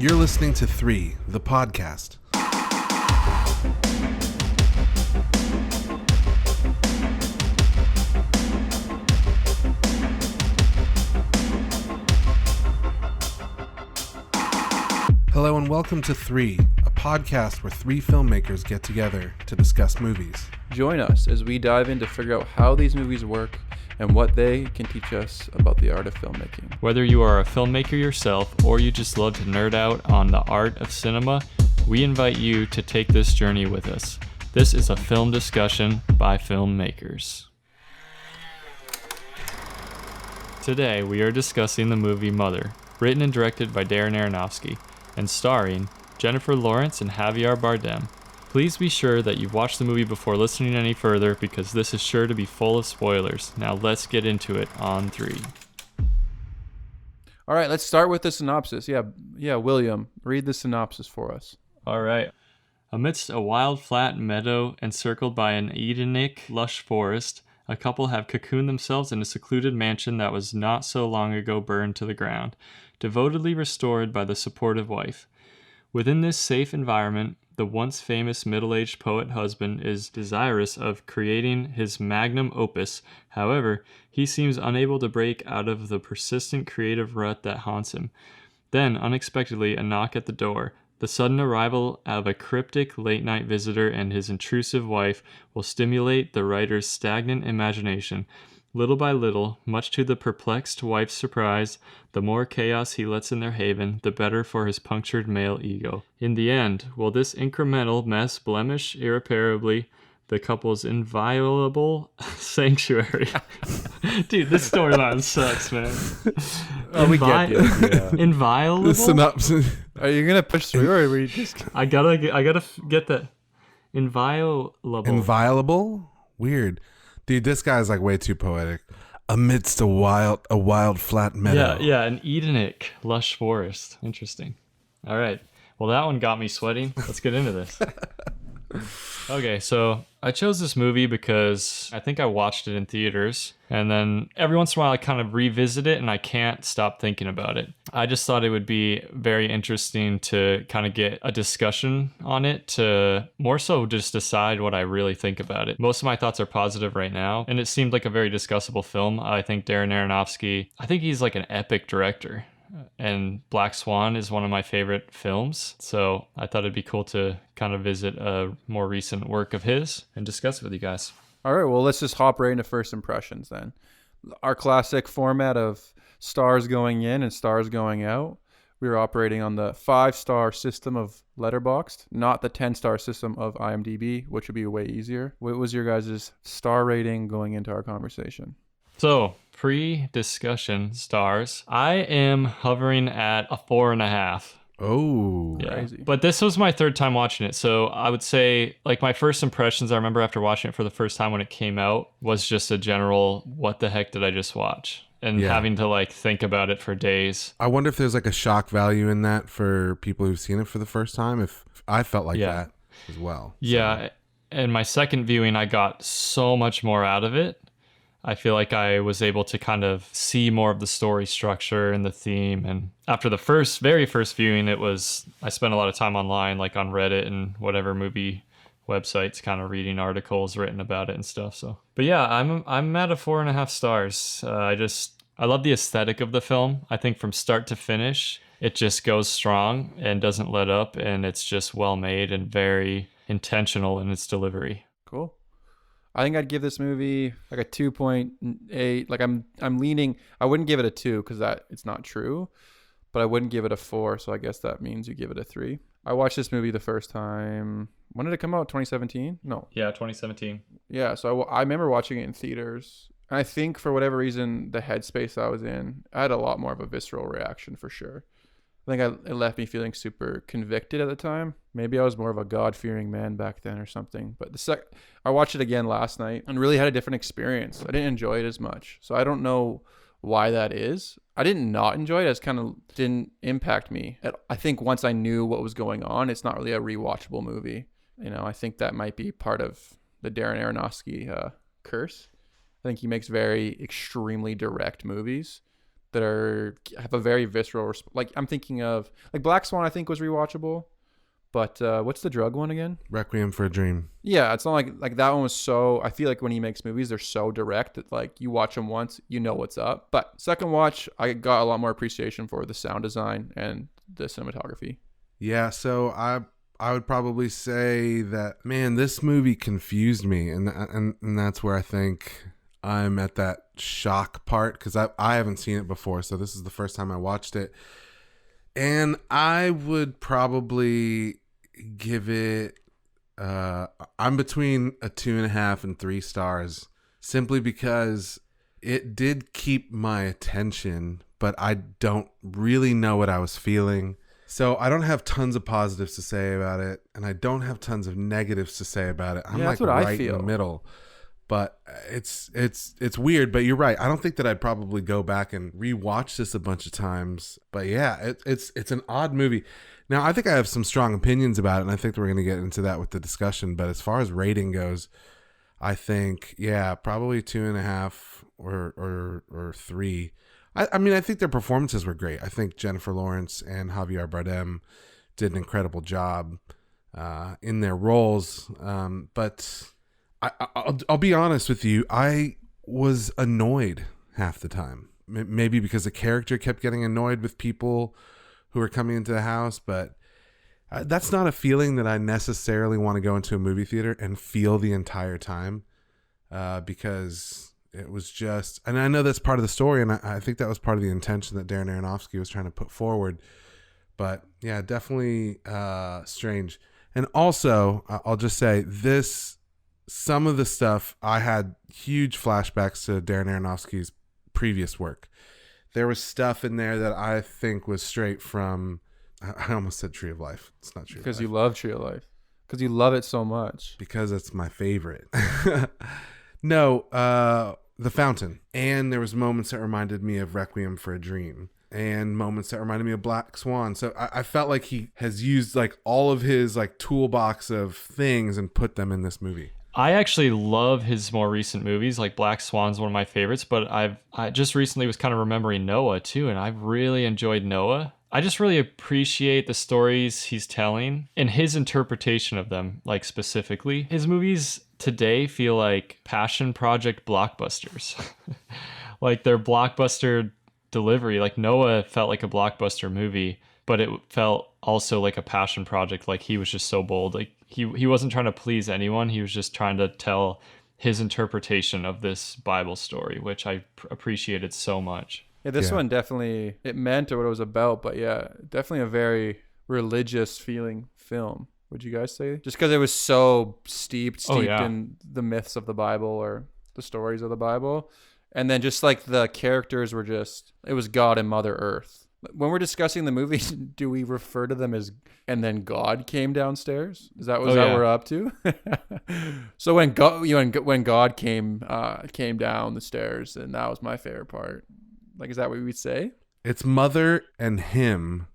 You're listening to 3, the podcast. Hello and welcome to 3, a podcast where 3 filmmakers get together to discuss movies. Join us as we dive in to figure out how these movies work and what they can teach us about the art of filmmaking. Whether you are a filmmaker yourself or you just love to nerd out on the art of cinema, we invite you to take this journey with us. This is a film discussion by filmmakers. Today we are discussing the movie Mother, written and directed by Darren Aronofsky, and starring Jennifer Lawrence and Javier Bardem. Please be sure that you've watched the movie before listening any further because this is sure to be full of spoilers. Now let's get into it on 3. All right, let's start with the synopsis. Yeah, William, read the synopsis for us. All right. Amidst a wild flat meadow encircled by an Edenic lush forest, a couple have cocooned themselves in a secluded mansion that was not so long ago burned to the ground, devotedly restored by the supportive wife. Within this safe environment, the once famous middle-aged poet husband is desirous of creating his magnum opus. However, he seems unable to break out of the persistent creative rut that haunts him. Then, unexpectedly, a knock at the door. The sudden arrival of a cryptic late-night visitor and his intrusive wife will stimulate the writer's stagnant imagination. Little by little, much to the perplexed wife's surprise, the more chaos he lets in their haven, the better for his punctured male ego. In the end, will this incremental mess blemish irreparably the couple's inviolable sanctuary? Dude, this storyline sucks, man. We get you. Yeah. Inviolable? The synopsis. Are you gonna push through, or are we just? I gotta get that. Inviolable. Inviolable? Weird. Dude, this guy's like way too poetic. Amidst a wild flat meadow. Yeah, an Edenic lush forest. Interesting. All right. Well, that one got me sweating. Let's get into this. Okay, so I chose this movie because I think I watched it in theaters, and then every once in a while I kind of revisit it and I can't stop thinking about it. I just thought it would be very interesting to kind of get a discussion on it, to more so just decide what I really think about it. Most of my thoughts are positive right now, and it seemed like a very discussable film. I think Darren Aronofsky, I think he's like an epic director. And Black Swan is one of my favorite films, so I thought it'd be cool to kind of visit a more recent work of his and discuss it with you guys. All right, well, let's just hop right into first impressions then. Our classic format of stars going in and stars going out. We were operating on the 5-star system of Letterboxd, not the 10-star system of IMDb, which would be way easier. What was your guys' star rating going into our conversation? So, pre-discussion stars, I am hovering at a 4.5. Oh. Yeah. Crazy. But this was my third time watching it, so I would say, like, my first impressions, I remember after watching it for the first time when it came out, was just a general, what the heck did I just watch? And having to, like, think about it for days. I wonder if there's like a shock value in that for people who've seen it for the first time. If I felt like that as well. Yeah, and my second viewing, I got so much more out of it. I feel like I was able to kind of see more of the story structure and the theme. And after the very first viewing, I spent a lot of time online, like on Reddit and whatever movie websites, kind of reading articles written about it and stuff. So, but yeah, I'm at a 4.5 stars. I love the aesthetic of the film. I think from start to finish, it just goes strong and doesn't let up, and it's just well made and very intentional in its delivery. Cool. I think I'd give this movie like a 2.8. Like I'm leaning. I wouldn't give it a 2 because it's not true, but I wouldn't give it a 4. So I guess that means you give it a 3. I watched this movie the first time. When did it come out? 2017? No. Yeah, 2017. Yeah. So I remember watching it in theaters. And I think for whatever reason, the headspace I was in, I had a lot more of a visceral reaction for sure. I think it left me feeling super convicted at the time. Maybe I was more of a God-fearing man back then or something. But I watched it again last night and really had a different experience. I didn't enjoy it as much. So I don't know why that is. I didn't not enjoy it. It just kind of didn't impact me. I think once I knew what was going on, it's not really a rewatchable movie. You know, I think that might be part of the Darren Aronofsky curse. I think he makes very extremely direct movies that have a very visceral like I'm thinking of like Black Swan. I think was rewatchable, but what's the drug one again? Requiem for a Dream. Yeah, it's not like that one was so. I feel like when he makes movies, they're so direct that like you watch them once, you know what's up. But second watch, I got a lot more appreciation for the sound design and the cinematography. Yeah, so I would probably say that, man, this movie confused me, and that's where I think I'm at that shock part, because I haven't seen it before, so this is the first time I watched it, and I would probably give it I'm between a 2.5 and 3 stars, simply because it did keep my attention, but I don't really know what I was feeling. So I don't have tons of positives to say about it, and I don't have tons of negatives to say about it. I'm Yeah, like that's what I right in feel. the middle. But it's weird, but you're right. I don't think that I'd probably go back and rewatch this a bunch of times. But yeah, it's an odd movie. Now, I think I have some strong opinions about it, and I think we're going to get into that with the discussion. But as far as rating goes, I think, yeah, probably 2.5 or 3. I mean, I think their performances were great. I think Jennifer Lawrence and Javier Bardem did an incredible job in their roles. But I'll be honest with you. I was annoyed half the time. Maybe because the character kept getting annoyed with people who were coming into the house. But that's not a feeling that I necessarily want to go into a movie theater and feel the entire time, because it was just, and I know that's part of the story, and I think that was part of the intention that Darren Aronofsky was trying to put forward. But yeah, definitely strange. And also, I'll just say this, some of the stuff, I had huge flashbacks to Darren Aronofsky's previous work. There was stuff in there that I think was straight from, I almost said Tree of Life. It's not Tree of Life. Because you love Tree of Life. Because you love it so much. Because it's my favorite. No, The Fountain. And there was moments that reminded me of Requiem for a Dream, and moments that reminded me of Black Swan. So I felt like he has used like all of his like toolbox of things and put them in this movie. I actually love his more recent movies. Like Black Swan's one of my favorites, but I just recently was kind of remembering Noah too, and I've really enjoyed Noah. I just really appreciate the stories he's telling and his interpretation of them, like specifically. His movies today feel like passion project blockbusters. Like they're blockbuster delivery. Like Noah felt like a blockbuster movie, but it felt also like a passion project. Like he was just so bold. Like he wasn't trying to please anyone. He was just trying to tell his interpretation of this Bible story, which I appreciated so much. Yeah, this one definitely, it meant what it was about, but yeah, definitely a very religious feeling film. Would you guys say? Just because it was so steeped in the myths of the Bible or the stories of the Bible. And then just like the characters were just, it was God and Mother Earth. When we're discussing the movie, do we refer to them as, and then God came downstairs? Is that what we're up to? So when God came down the stairs, and that was my favorite part. Like, is that what we'd say? It's Mother and him.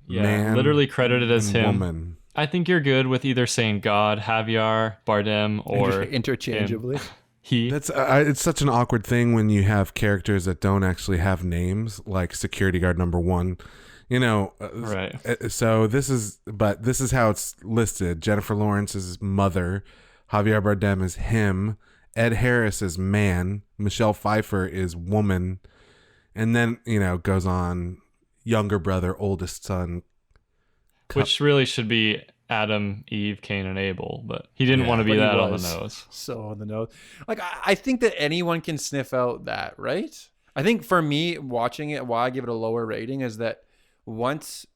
Yeah, man, literally credited as him. Woman. I think you're good with either saying God, Javier, Bardem, or interchangeably. He. That's it's such an awkward thing when you have characters that don't actually have names, like security guard number 1. You know, right. So this is how it's listed. Jennifer Lawrence is Mother, Javier Bardem is him, Ed Harris is man, Michelle Pfeiffer is woman. And then, you know, goes on younger brother, oldest son. Which really should be Adam, Eve, Cain, and Abel. But he didn't want to be that on the nose. So on the nose. Like, I think that anyone can sniff out that, right? I think for me, watching it, why I give it a lower rating is that once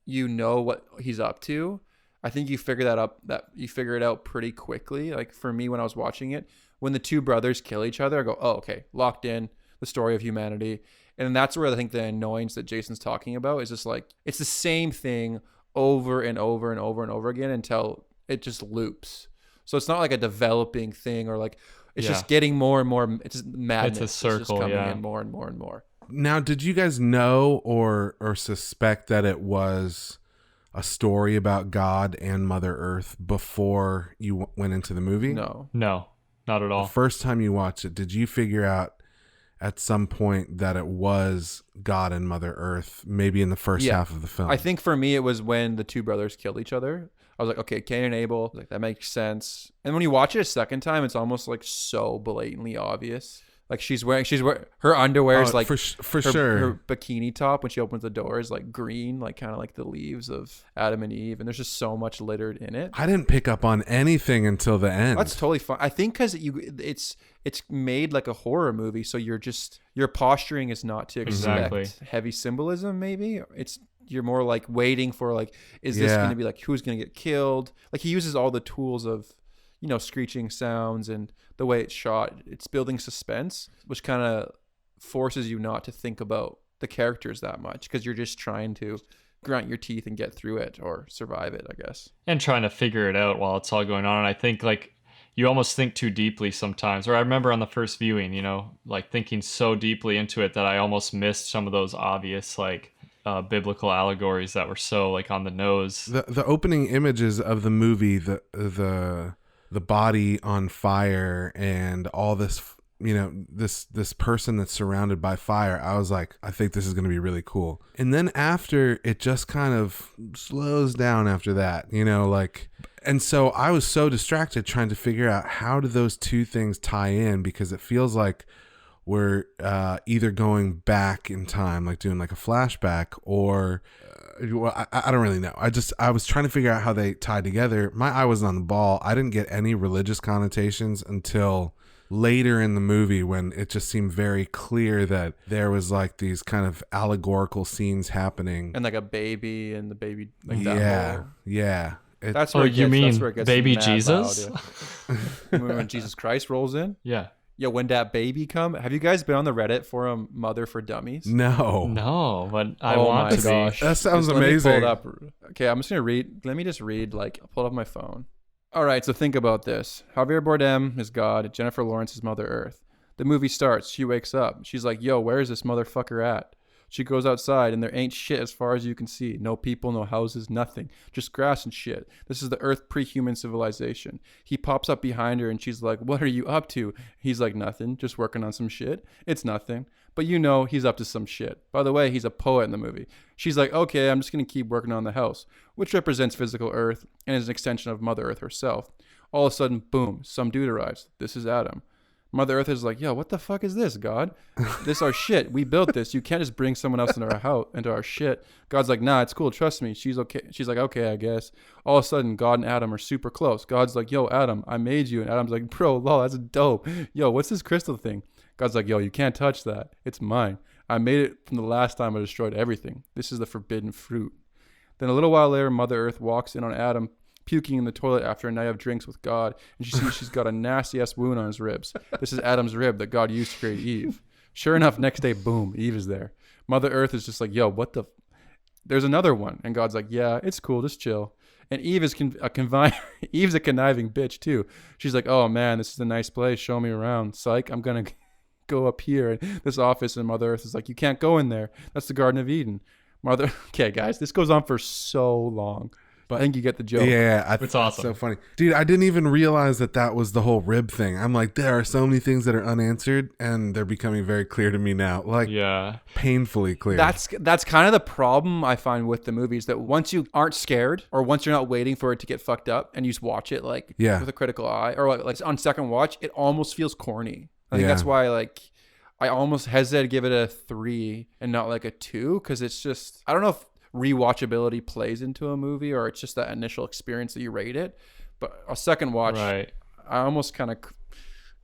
you know what he's up to, I think you figure it out pretty quickly. Like for me, when I was watching it, when the two brothers kill each other, I go, oh, okay, locked in, the story of humanity. And that's where I think the annoyance that Jason's talking about is just like, it's the same thing over and over and over and over again until it just loops. So it's not like a developing thing, or like it's just getting more and more. It's just madness. It's a circle, it's just coming in more and more and more. Now, did you guys know or suspect that it was a story about God and Mother Earth before you went into the movie? No, not at all. The first time you watched it, did you figure out at some point that it was God and Mother Earth, maybe in the first half of the film. I think for me, it was when the two brothers killed each other. I was like, okay, Cain and Abel, like that makes sense. And when you watch it a second time, it's almost like so blatantly obvious. Like she's wearing her underwear is like for sure. Her bikini top when she opens the door is like green, like kind of like the leaves of Adam and Eve, and there's just so much littered in it. I didn't pick up on anything until the end. That's totally fine. I think because it's made like a horror movie, so your posturing is not to expect heavy symbolism. Maybe you're more like waiting for like, is this going to be like who's going to get killed? Like he uses all the tools of, you know, screeching sounds and the way it's shot. It's building suspense, which kind of forces you not to think about the characters that much because you're just trying to grunt your teeth and get through it or survive it, I guess. And trying to figure it out while it's all going on. And I think like you almost think too deeply sometimes. Or I remember on the first viewing, you know, like thinking so deeply into it that I almost missed some of those obvious like biblical allegories that were so like on the nose. The opening images of the movie, the body on fire and all this, you know, this person that's surrounded by fire, I was like, I think this is going to be really cool. And then after, it just kind of slows down after that, you know, like, and so I was so distracted trying to figure out how do those two things tie in, because it feels like we're either going back in time, like doing like a flashback, or well, I don't really know. I was trying to figure out how they tied together. My eye wasn't on the ball. I didn't get any religious connotations until later in the movie when it just seemed very clear that there was like these kind of allegorical scenes happening. And like a baby and the baby. Like yeah. That's where you mean baby Jesus? When Jesus Christ rolls in? Yeah. Yo, when that baby come, have you guys been on the Reddit forum Mother for Dummies? No, but I want to be. That sounds amazing. Let me pull it up. Okay, I'm just gonna read. Let me just read. Like, I'll pull it up my phone. All right, so think about this. Javier Bardem is God. Jennifer Lawrence is Mother Earth. The movie starts. She wakes up. She's like, "Yo, where is this motherfucker at?" She goes outside, and there ain't shit as far as you can see. No people, no houses, nothing. Just grass and shit. This is the Earth pre-human civilization. He pops up behind her, and she's like, "What are you up to?" He's like, "Nothing. Just working on some shit." It's nothing. But you know he's up to some shit. By the way, he's a poet in the movie. She's like, "Okay, I'm just going to keep working on the house," which represents physical Earth and is an extension of Mother Earth herself. All of a sudden, boom, some dude arrives. This is Adam. Mother Earth is like, "Yo, what the fuck is this, God? This our shit. We built this. You can't just bring someone else into our house, into our shit." God's like, "Nah, it's cool. Trust me." She's okay. She's like, "Okay, I guess." All of a sudden, God and Adam are super close. God's like, "Yo, Adam, I made you." And Adam's like, "Bro, lol, that's dope. Yo, what's this crystal thing?" God's like, "Yo, you can't touch that. It's mine. I made it from the last time I destroyed everything. This is the forbidden fruit." Then a little while later, Mother Earth walks in on Adam, puking in the toilet after a night of drinks with God, and she sees she's got a nasty-ass wound on his ribs. This is Adam's rib that God used to create Eve. Sure enough, next day, boom, Eve is there. Mother Earth is just like, "Yo, what the... There's another one." And God's like, "Yeah, it's cool, just chill." And Eve is Eve's a conniving bitch, too. She's like, "Oh, man, this is a nice place. Show me around. Psych, I'm going to go up here in this office." And Mother Earth is like, "You can't go in there. That's the Garden of Eden." Okay, guys, this goes on for so long. But I think you get the joke. Yeah, it's awesome. So funny. Dude, I didn't even realize that was the whole rib thing. I'm like, there are so many things that are unanswered, and they're becoming very clear to me now. Like, painfully clear. That's kind of the problem I find with the movies, that once you aren't scared, or once you're not waiting for it to get fucked up, and you just watch it like with a critical eye, or like on second watch, it almost feels corny. I think that's why I almost hesitate to give it a 3 and not like a 2, because it's just, I don't know if rewatchability plays into a movie, or it's just that initial experience that you rate it. But a second watch, I almost kind of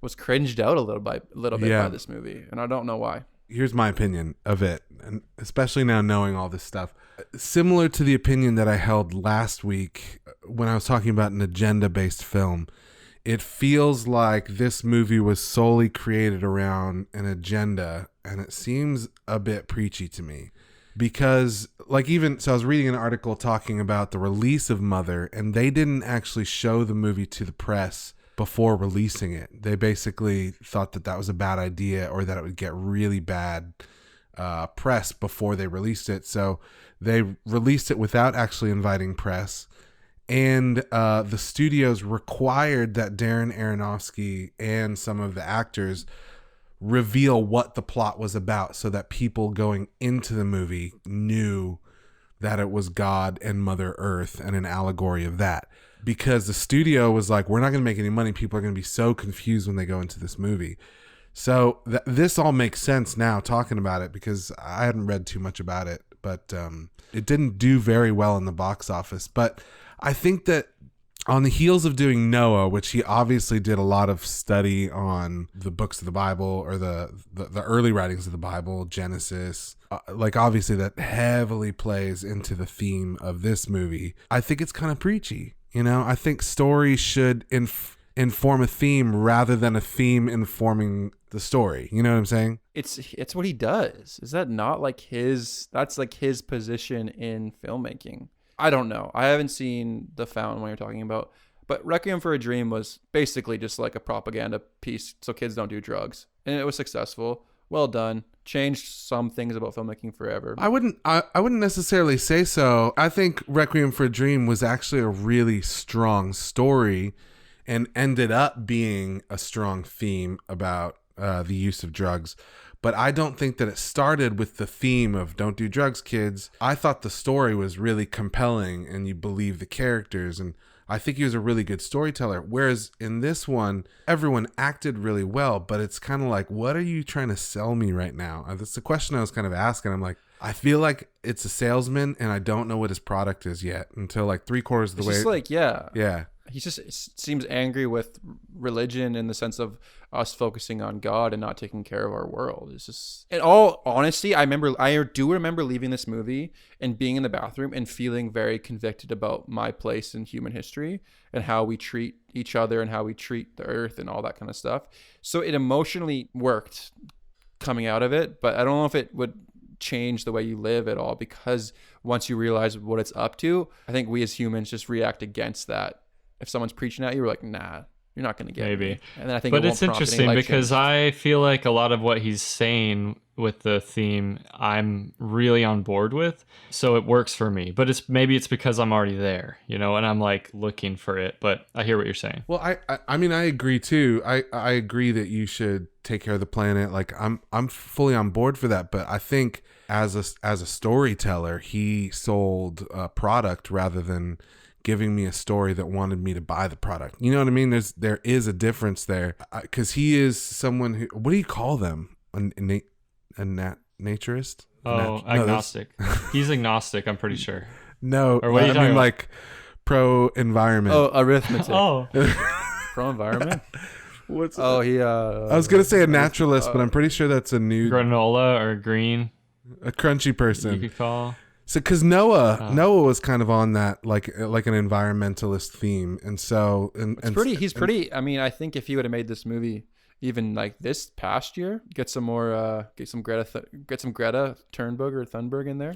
was cringed out a little bit by this movie, and I don't know why. Here's my opinion of it, and especially now knowing all this stuff. Similar to the opinion that I held last week when I was talking about an agenda-based film, it feels like this movie was solely created around an agenda, and it seems a bit preachy to me. Because so I was reading an article talking about the release of Mother, and they didn't actually show the movie to the press before releasing it. They basically thought that was a bad idea, or that it would get really bad press before they released it. So they released it without actually inviting press. And the studios required that Darren Aronofsky and some of the actors reveal what the plot was about so that people going into the movie knew that it was God and Mother Earth and an allegory of that. Because the studio was like, we're not going to make any money. People are going to be so confused when they go into this movie. So this all makes sense now talking about it, because I hadn't read too much about it, but it didn't do very well in the box office. But I think that on the heels of doing Noah, which he obviously did a lot of study on the books of the Bible, or the early writings of the Bible, Genesis, like obviously that heavily plays into the theme of this movie. I think it's kind of preachy. I think stories should inform a theme rather than a theme informing the story. You know what I'm saying? It's what he does. Is that not like that's like his position in filmmaking? I don't know. I haven't seen The Fountain when you're talking about, but Requiem for a Dream was basically just like a propaganda piece so kids don't do drugs. And it was successful. Well done. Changed some things about filmmaking forever. I wouldn't necessarily say so. I think Requiem for a Dream was actually a really strong story and ended up being a strong theme about the use of drugs. But I don't think that it started with the theme of don't do drugs, kids. I thought the story was really compelling and you believe the characters. And I think he was a really good storyteller. Whereas in this one, everyone acted really well, but it's kind of like, what are you trying to sell me right now? That's the question I was kind of asking. I'm like, I feel like it's a salesman and I don't know what his product is yet until like 3/4 of the way. It's just like, yeah. Yeah. He just seems angry with religion in the sense of us focusing on God and not taking care of our world. It's just, in all honesty, I do remember leaving this movie and being in the bathroom and feeling very convicted about my place in human history and how we treat each other and how we treat the earth and all that kind of stuff. So it emotionally worked coming out of it, but I don't know if it would change the way you live at all, because once you realize what it's up to, I think we as humans just react against that. If someone's preaching at you, we're like, nah, you're not going to get me. And then I think, but it's interesting because I feel like a lot of what he's saying with the theme, I'm really on board with. So it works for me, but maybe it's because I'm already there, and I'm like looking for it, but I hear what you're saying. Well, I mean, I agree too. I agree that you should take care of the planet. Like I'm fully on board for that. But I think as a storyteller, he sold a product rather than giving me a story that wanted me to buy the product. You know what I mean? There is a difference there, because he is someone who, what do you call them? A naturist? Agnostic. He's agnostic, I'm pretty sure. No, or what are you I mean about? Like pro-environment. Oh, arithmetic. Oh. Pro-environment? What's I was going to say a naturalist, but I'm pretty sure that's a new... Granola or green. A crunchy person. You could call... So, because Noah was kind of on that, like an environmentalist theme, and so he's pretty. I mean, I think if he would have made this movie even like this past year, get some Greta Thunberg or Thunberg in there,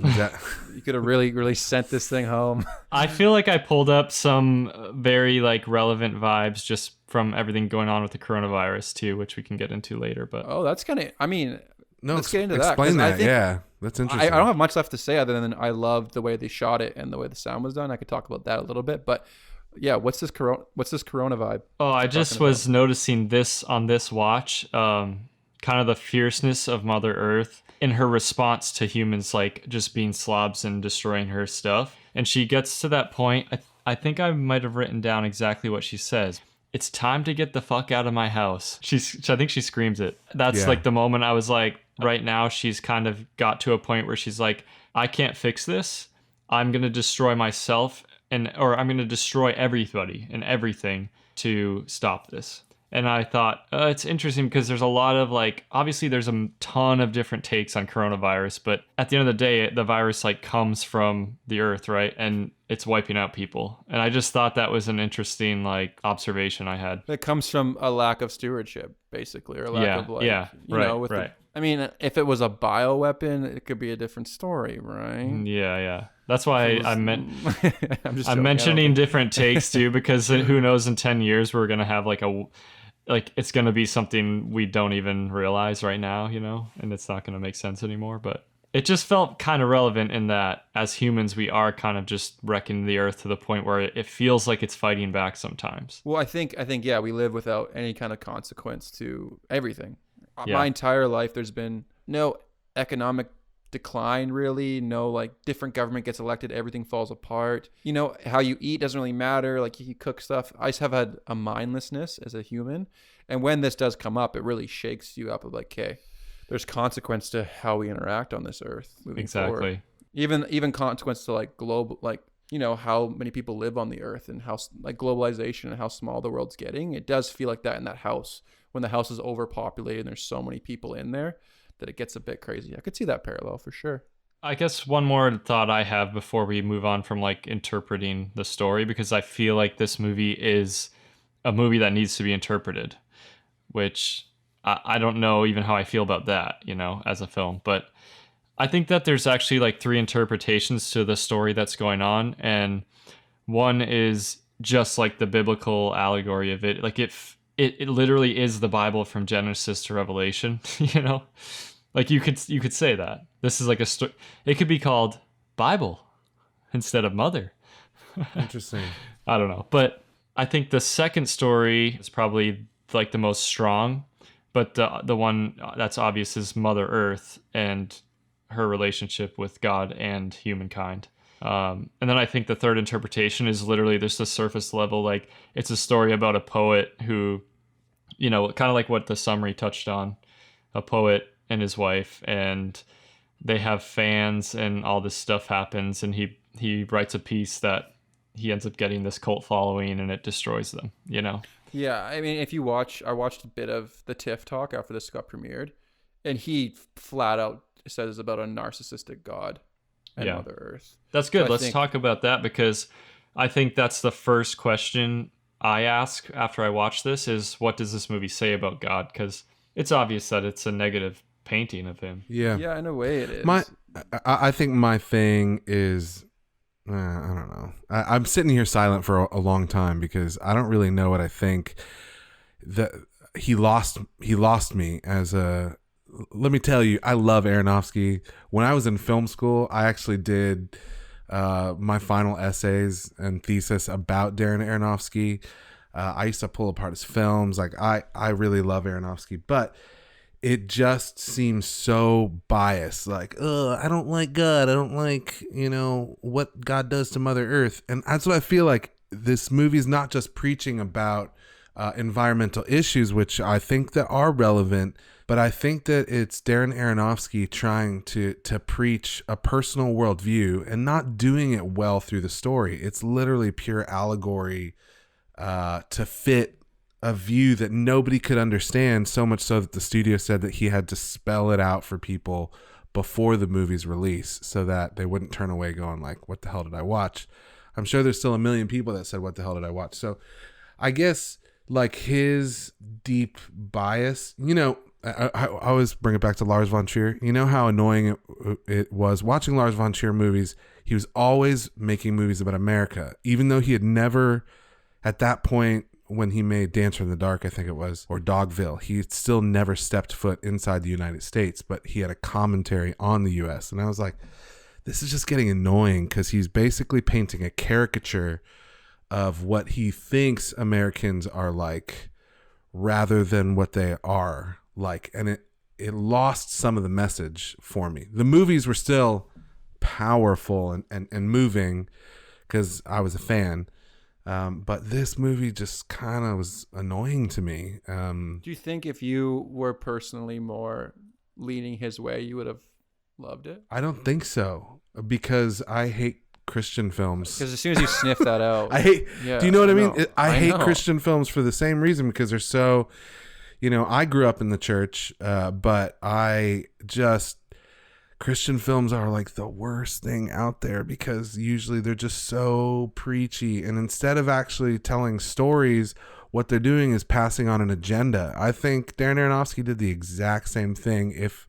you could have really sent this thing home. I feel like I pulled up some very like relevant vibes just from everything going on with the coronavirus too, which we can get into later. But that's kind of. I mean, let's get into that. Explain that. Yeah. That's interesting. I don't have much left to say other than I loved the way they shot it and the way the sound was done. I could talk about that a little bit, but yeah, what's this corona vibe? Oh, I just was noticing this on this watch, kind of the fierceness of Mother Earth in her response to humans like just being slobs and destroying her stuff. And she gets to that point. I think I might have written down exactly what she says. It's time to get the fuck out of my house. I think she screams it. That's like the moment I was like, right now she's kind of got to a point where she's like, I can't fix this. I'm going to destroy myself or I'm going to destroy everybody and everything to stop this. And I thought, it's interesting because there's a lot of like, obviously there's a ton of different takes on coronavirus, but at the end of the day, the virus like comes from the earth, right? And it's wiping out people. And I just thought that was an interesting like observation I had. It comes from a lack of stewardship, basically, or a lack of like, right. I mean, if it was a bioweapon, it could be a different story, right? Yeah. That's why I meant I'm mentioning different takes too, because who knows, in 10 years we're gonna have it's gonna be something we don't even realize right now, and it's not gonna make sense anymore. But it just felt kind of relevant in that as humans we are kind of just wrecking the earth to the point where it feels like it's fighting back sometimes. Well, I think we live without any kind of consequence to everything. my entire life, there's been no economic decline, really. No, like, different government gets elected, everything falls apart. You know, how you eat doesn't really matter. Like, you cook stuff. I just have had a mindlessness as a human. And when this does come up, it really shakes you up of like, okay, there's consequence to how we interact on this earth moving forward. Even consequence to like global, like, you know, how many people live on the earth and how like globalization and how small the world's getting. It does feel like that in that house when the house is overpopulated and there's so many people in there that it gets a bit crazy. I could see that parallel for sure. I guess one more thought I have before we move on from like interpreting the story, because I feel like this movie is a movie that needs to be interpreted, which I don't know even how I feel about that, you know, as a film. But I think that there's actually like 3 interpretations to the story that's going on. And one is just like the biblical allegory of it. Like it literally is the Bible from Genesis to Revelation, you know? Like you could say that. This is like a story. It could be called Bible instead of Mother. Interesting. I don't know. But I think the second story is probably like the most strong, but the one that's obvious is Mother Earth and her relationship with God and humankind. And then I think the third interpretation is literally just the surface level. Like, it's a story about a poet who, you know, kind of like what the summary touched on, a poet and his wife, and they have fans and all this stuff happens, and he writes a piece that he ends up getting this cult following and it destroys them, you know? Yeah, I mean, if you watch, I watched a bit of the TIFF talk after this got premiered, and he flat out says about a narcissistic God and Mother Earth. That's good. So Let's talk about that, because I think that's the first question I ask after I watch this is, what does this movie say about God? Because it's obvious that it's a negative painting of him. Yeah, in a way it is. I think my thing is, I don't know. I'm sitting here silent for a long time because I don't really know what I think. That he lost me as a. Let me tell you, I love Aronofsky. When I was in film school, I actually did my final essays and thesis about Darren Aronofsky. I used to pull apart his films. Like, I really love Aronofsky, but it just seems so biased. Like, I don't like God. I don't like, you know, what God does to Mother Earth. And that's what I feel like. This movie is not just preaching about environmental issues, which I think that are relevant, but I think that it's Darren Aronofsky trying to preach a personal worldview and not doing it well through the story. It's literally pure allegory to fit a view that nobody could understand, so much so that the studio said that he had to spell it out for people before the movie's release so that they wouldn't turn away going like, what the hell did I watch? I'm sure there's still a million people that said, what the hell did I watch? So I guess like his deep bias, you know, I always bring it back to Lars von Trier. You know how annoying it was watching Lars von Trier movies. He was always making movies about America, even though he had never, at that point when he made Dancer in the Dark, I think it was, or Dogville, he still never stepped foot inside the United States, but he had a commentary on the U.S. And I was like, this is just getting annoying because he's basically painting a caricature of what he thinks Americans are like rather than what they are like. And it lost some of the message for me. The movies were still powerful and moving because I was a fan. But this movie just kind of was annoying to me. Do you think if you were personally more leaning his way, you would have loved it? I don't think so, because I hate Christian films. Because as soon as you sniff that out, I hate. Yeah, do you know what I mean? I hate know. Christian films for the same reason, because they're so. You know, I grew up in the church, but Christian films are like the worst thing out there because usually they're just so preachy. And instead of actually telling stories, what they're doing is passing on an agenda. I think Darren Aronofsky did the exact same thing, if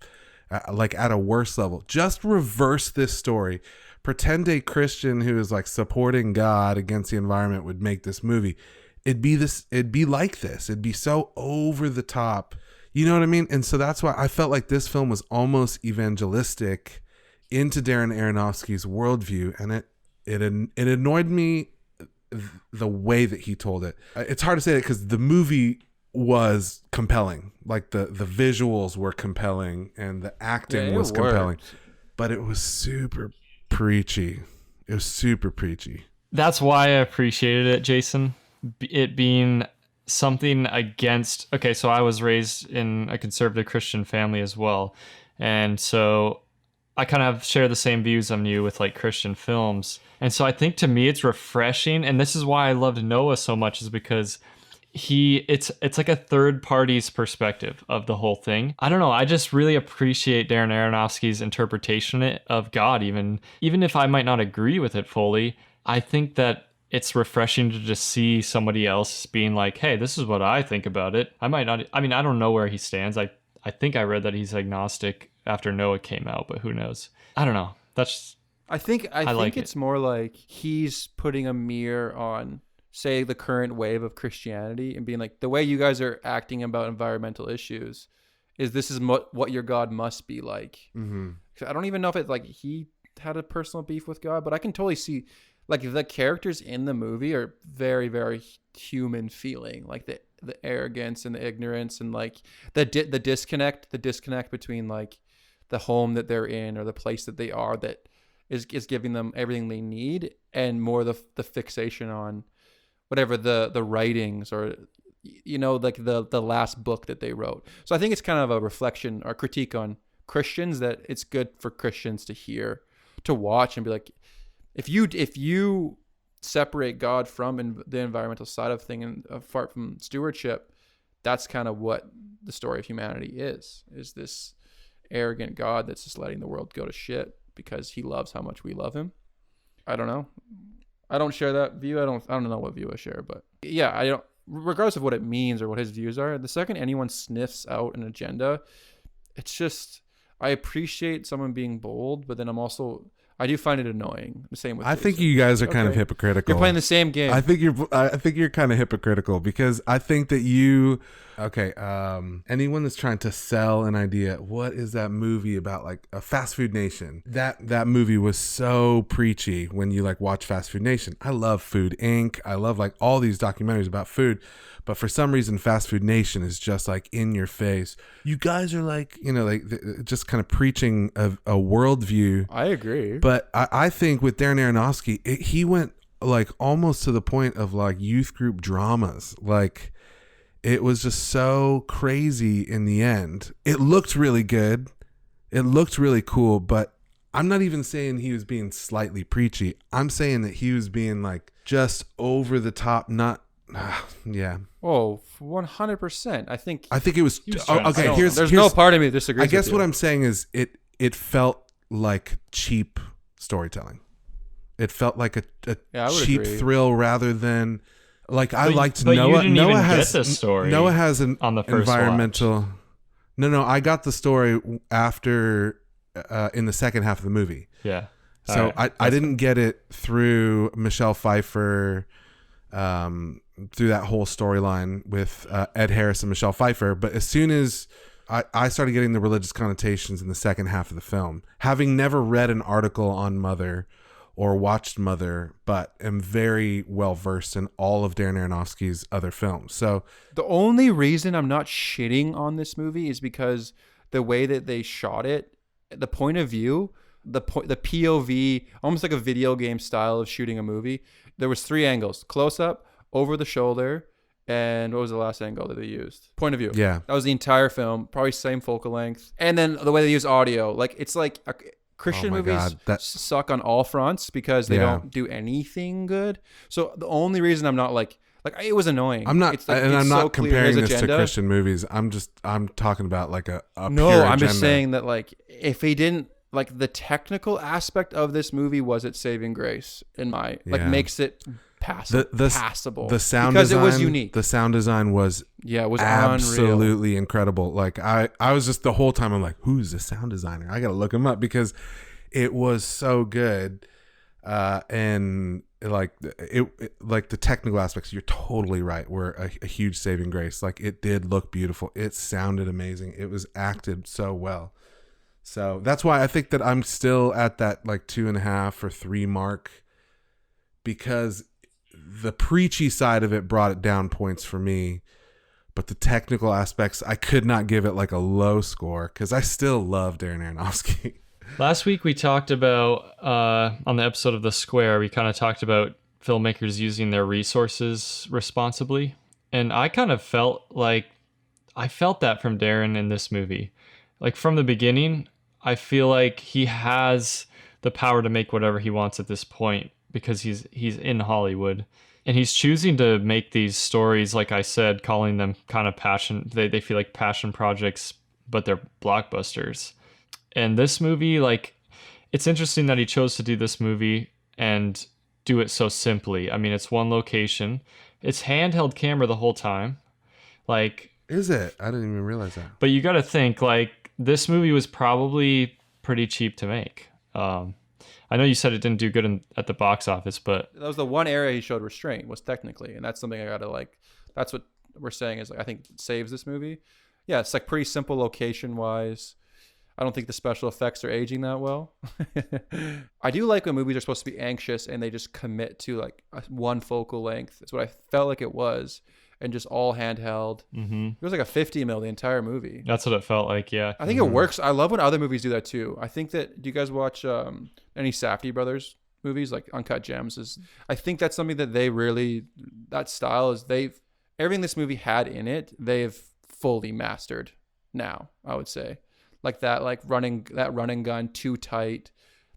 like at a worse level. Just reverse this story. Pretend a Christian who is like supporting God against the environment would make this movie. It'd be like this. It'd be so over the top. You know what I mean? And so that's why I felt like this film was almost evangelistic into Darren Aronofsky's worldview. And it annoyed me the way that he told it. It's hard to say that because the movie was compelling. Like the visuals were compelling and the acting it was compelling, worked. but it was super preachy. It was super preachy. That's why I appreciated it, Jason. It being something against. Okay, so I was raised in a conservative Christian family as well, and so I kind of share the same views on you with like Christian films. And so I think to me it's refreshing, and this is why I loved Noah so much, is because it's like a third party's perspective of the whole thing. I don't know, I just really appreciate Darren Aronofsky's interpretation of God, even if I might not agree with it fully. I think that it's refreshing to just see somebody else being like, hey, this is what I think about it. I might not, I mean, I don't know where he stands. I think I read that he's agnostic after Noah came out, but who knows? I don't know. That's I think like it's more like he's putting a mirror on, say, the current wave of Christianity and being like, the way you guys are acting about environmental issues this is what your God must be like. Mm-hmm. I don't even know if it's like he had a personal beef with God, but I can totally see like the characters in the movie are very, very human feeling, like the arrogance and the ignorance and like the disconnect between like the home that they're in or the place that they are that is giving them everything they need, and more the fixation on whatever the writings or like the last book that they wrote. So I think it's kind of a reflection or critique on Christians, that it's good for Christians to hear, to watch and be like, if you separate God from the environmental side of thing and apart from stewardship, that's kind of what the story of humanity is this arrogant God that's just letting the world go to shit because he loves how much we love him. I don't know. I don't share that view. I don't know what view I share, but yeah, I don't, regardless of what it means or what his views are, the second anyone sniffs out an agenda, it's just, I appreciate someone being bold, but then I do find it annoying. The same with I Jason. think you guys are kind of hypocritical. You're playing the same game. I think you're kind of hypocritical because I think that anyone that's trying to sell an idea, what is that movie about, like a Fast Food Nation? That movie was so preachy when you like watch Fast Food Nation. I love Food Inc. I love like all these documentaries about food, but for some reason Fast Food Nation is just like in your face. You guys are like, like just kind of preaching a worldview. I agree. But I think with Darren Aronofsky, he went like almost to the point of like youth group dramas. Like it was just so crazy in the end. It looked really good. It looked really cool, but I'm not even saying he was being slightly preachy. I'm saying that he was being like just over the top, not yeah. Oh, 100%. I think it was okay. There's no part of me that disagrees. I guess with what you. I'm saying is it felt like cheap storytelling. It felt like a cheap agree. thrill rather than like I liked but Noah. You didn't Noah even has get the story. Noah has an on the first environmental. watch. No, I got the story after in the second half of the movie. Yeah. So I didn't get it through Michelle Pfeiffer, through that whole storyline with Ed Harris and Michelle Pfeiffer. But as soon as I started getting the religious connotations in the second half of the film, having never read an article on Mother or watched Mother, but am very well versed in all of Darren Aronofsky's other films. So the only reason I'm not shitting on this movie is because the way that they shot it, the point of view, the POV, almost like a video game style of shooting a movie. There was 3 angles: close up, over the shoulder, and what was the last angle that they used? Point of view. Yeah. That was the entire film, probably same focal length. And then the way they use audio, like it's like Christian movies suck on all fronts because they don't do anything good. So the only reason I'm not like it was annoying. I'm not, it's like, and it's I'm so not clear comparing his this agenda. to Christian movies. I'm talking about like a no, pure I'm just agenda. saying that like if he didn't, like the technical aspect of this movie was its saving grace in my makes it passable. The sound because design, it was unique. The sound design was it was absolutely unreal. incredible. Like I was just the whole time I'm like, who's the sound designer? I gotta look him up because it was so good. And like like the technical aspects, you're totally right, were a huge saving grace. Like it did look beautiful. It sounded amazing. It was acted so well. So that's why I think that I'm still at that like 2.5 or 3 mark, because the preachy side of it brought it down points for me. but the technical aspects, I could not give it like a low score because I still love Darren Aronofsky. Last week we talked about, on the episode of The Square, we kind of talked about filmmakers using their resources responsibly. And I kind of felt that from Darren in this movie. Like from the beginning, I feel like he has the power to make whatever he wants at this point because he's in Hollywood. And he's choosing to make these stories, like I said, calling them kind of passion. They feel like passion projects, but they're blockbusters. And this movie, like, it's interesting that he chose to do this movie and do it so simply. I mean, it's one location. It's handheld camera the whole time. Like, is it? I didn't even realize that. But you got to think, like, this movie was probably pretty cheap to make. I know you said it didn't do good at the box office, but that was the one area he showed restraint, was technically, and that's something I gotta like. That's what we're saying is like I think saves this movie. Yeah, it's like pretty simple location wise. I don't think the special effects are aging that well. I do like when movies are supposed to be anxious and they just commit to like one focal length. That's what I felt like it was. And just all handheld. Mm-hmm. It was like a 50 mil the entire movie. That's what it felt like, yeah. I think it works. I love when other movies do that too. I think that, do you guys watch any Safdie brothers movies like Uncut Gems? I think that's something that they really, that style is everything this movie had in it, they've fully mastered now, I would say. Like that running gun too tight,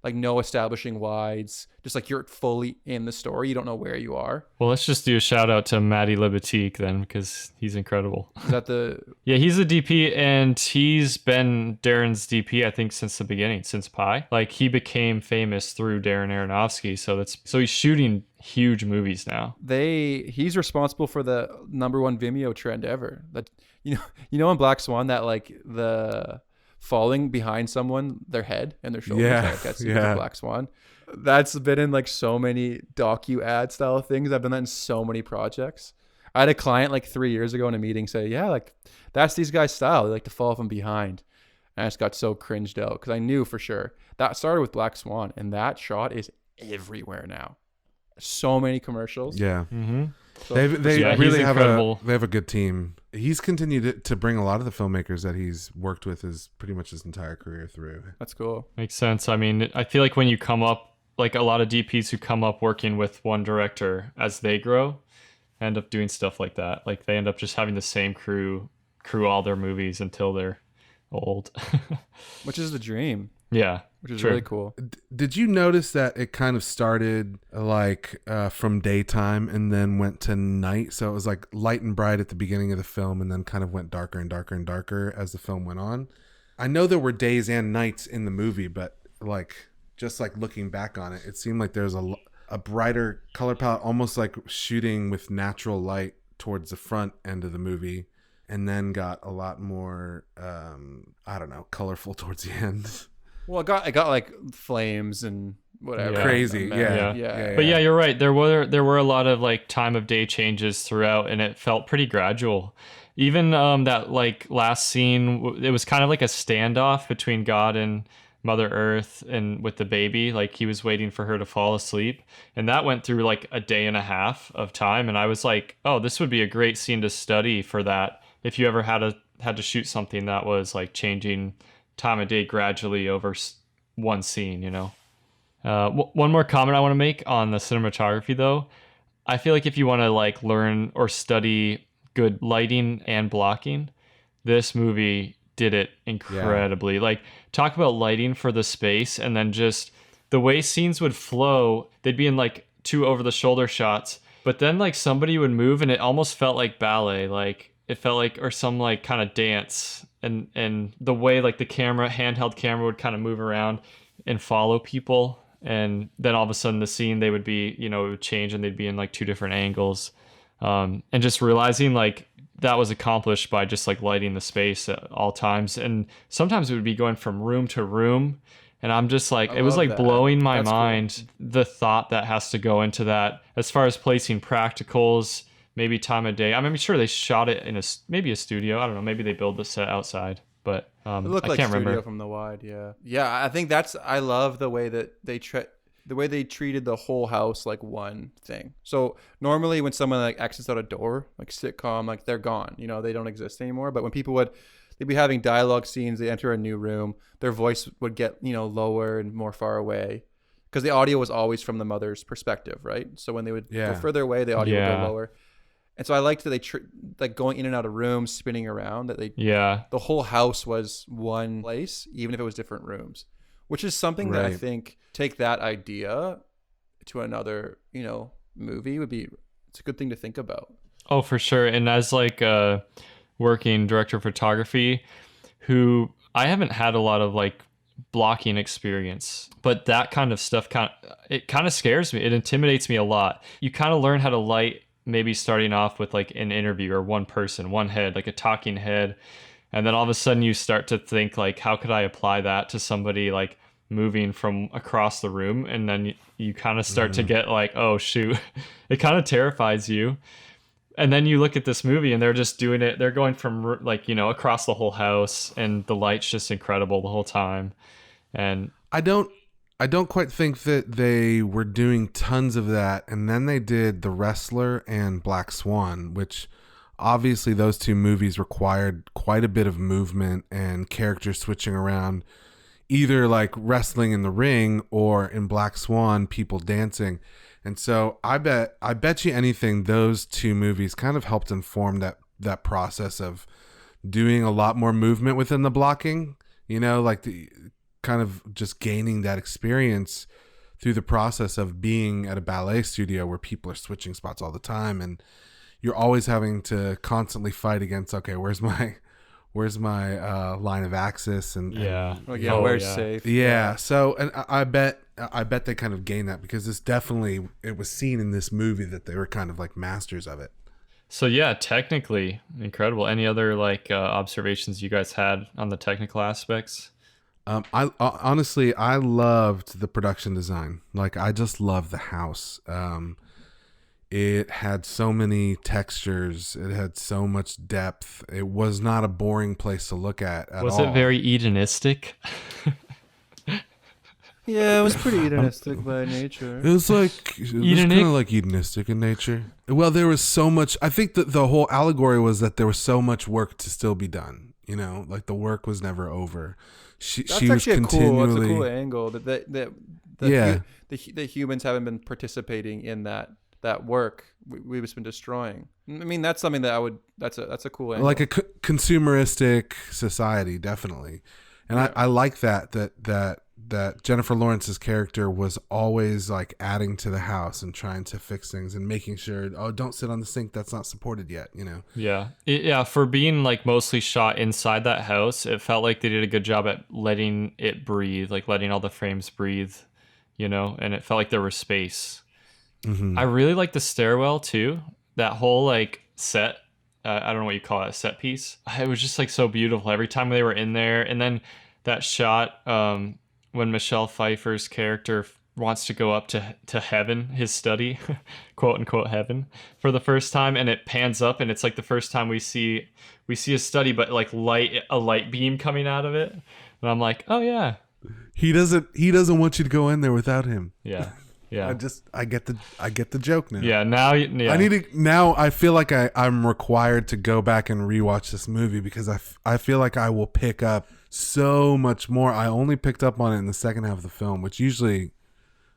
like no establishing wides, just like you're fully in the story. You don't know where you are. Well, let's just do a shout out to Matty Libatique then, because he's incredible. Is that the... Yeah, he's a DP, and he's been Darren's DP, I think, since the beginning, since Pi. Like, he became famous through Darren Aronofsky, so he's shooting huge movies now. He's responsible for the #1 Vimeo trend ever. That you know in Black Swan that like the falling behind someone, their head and their shoulders. Yeah, like that's Black Swan. That's been in like so many docu ad style things. I've done that in so many projects. I had a client like 3 years ago in a meeting say, yeah, like that's these guys' style. They like to fall from behind. And I just got so cringed out because I knew for sure that started with Black Swan, and that shot is everywhere now. So many commercials. Yeah. Mm-hmm. So, they really have incredible. They have a good team. He's continued to bring a lot of the filmmakers that he's worked with pretty much his entire career through. That's cool. Makes sense. I mean, I feel like when you come up, like a lot of DPs who come up working with one director as they grow, end up doing stuff like that. Like they end up just having the same crew all their movies until they're old. Which is the dream. Yeah. Which is really cool. Did you notice that it kind of started like from daytime and then went to night? So it was like light and bright at the beginning of the film and then kind of went darker and darker and darker as the film went on. I know there were days and nights in the movie, but like just like looking back on it, it seemed like there's a brighter color palette, almost like shooting with natural light towards the front end of the movie, and then got a lot more, I don't know, colorful towards the end. Well, I got like flames and whatever. Yeah. Crazy, yeah. But yeah, you're right. There were a lot of like time of day changes throughout, and it felt pretty gradual. Even that like last scene, it was kind of like a standoff between God and Mother Earth, and with the baby, like he was waiting for her to fall asleep, and that went through like a day and a half of time. And I was like, oh, this would be a great scene to study for that if you ever had to shoot something that was like changing time of day gradually over one scene, you know. One more comment I want to make on the cinematography though. I feel like if you want to like learn or study good lighting and blocking, this movie did it incredibly. Yeah. Like talk about lighting for the space, and then just the way scenes would flow, they'd be in like 2 over the shoulder shots, but then like somebody would move and it almost felt like ballet. Like it felt like, or some like kind of dance, and the way like the handheld camera would kind of move around and follow people, and then all of a sudden the scene, they would be, you know, it would change and they'd be in like 2 different angles, and just realizing like that was accomplished by just like lighting the space at all times. And sometimes it would be going from room to room, and I'm just like, it was like blowing my mind, cool. The thought that has to go into that as far as placing practicals, maybe time of day. I mean, I'm sure they shot it in maybe a studio. I don't know. Maybe they build the set outside, but it looked I like can't studio remember from the wide. Yeah. I think I love the way that they the way they treated the whole house like one thing. So normally when someone like exits out a door, like sitcom, like they're gone, you know, they don't exist anymore. But when people they'd be having dialogue scenes, they enter a new room, their voice would get, you know, lower and more far away because the audio was always from the mother's perspective, right? So when they would go further away, the audio would go lower. And so I liked that they like going in and out of rooms, spinning around, that the whole house was one place, even if it was different rooms, which is something that I think take that idea to another, you know, movie it's a good thing to think about. Oh, for sure. And as like a working director of photography, who I haven't had a lot of like blocking experience, but that kind of stuff kind of scares me. It intimidates me a lot. You kind of learn how to light, maybe starting off with like an interview or one person, one head, like a talking head. And then all of a sudden you start to think like, how could I apply that to somebody like moving from across the room? And then you kind of start to get like, oh shoot, it kind of terrifies you. And then you look at this movie and they're just doing it. They're going from like, you know, across the whole house, and the light's just incredible the whole time. And I don't quite think that they were doing tons of that. And then they did The Wrestler and Black Swan, which obviously those two movies required quite a bit of movement and characters switching around, either like wrestling in the ring or in Black Swan, people dancing. And so I bet you anything those two movies kind of helped inform that process of doing a lot more movement within the blocking, you know, like the kind of just gaining that experience through the process of being at a ballet studio where people are switching spots all the time, and you're always having to constantly fight against, okay, where's my line of access, and where's safe. So, and I bet they kind of gained that because it was seen in this movie that they were kind of like masters of it. So yeah, technically incredible. Any other like observations you guys had on the technical aspects? I honestly, I loved the production design. Like, I just loved the house. It had so many textures. It had so much depth. It was not a boring place to look at all. Was it very Edenistic? Yeah, it was pretty hedonistic by nature. It was kind of like hedonistic in nature. Well, there was so much. I think that the whole allegory was that there was so much work to still be done. You know, like the work was never over. That's actually a cool angle that humans haven't been participating in that work we've just been destroying. I mean, that's something that's a cool angle. Like a consumeristic society, definitely. And I like that Jennifer Lawrence's character was always like adding to the house and trying to fix things and making sure, oh, don't sit on the sink, that's not supported yet, you know? Yeah. For being like mostly shot inside that house, it felt like they did a good job at letting it breathe, like letting all the frames breathe, you know, and it felt like there was space. Mm-hmm. I really like the stairwell too. That whole like set, I don't know what you call it, a set piece. It was just like so beautiful every time they were in there. And then that shot, when Michelle Pfeiffer's character wants to go up to heaven, his study, quote unquote heaven, for the first time, and it pans up, and it's like the first time we see his study, but like a light beam coming out of it, and I'm like, oh yeah, he doesn't want you to go in there without him. Yeah. I get the joke now. Yeah, now I feel like I'm required to go back and rewatch this movie because I feel like I will pick up so much more. I only picked up on it in the second half of the film, which usually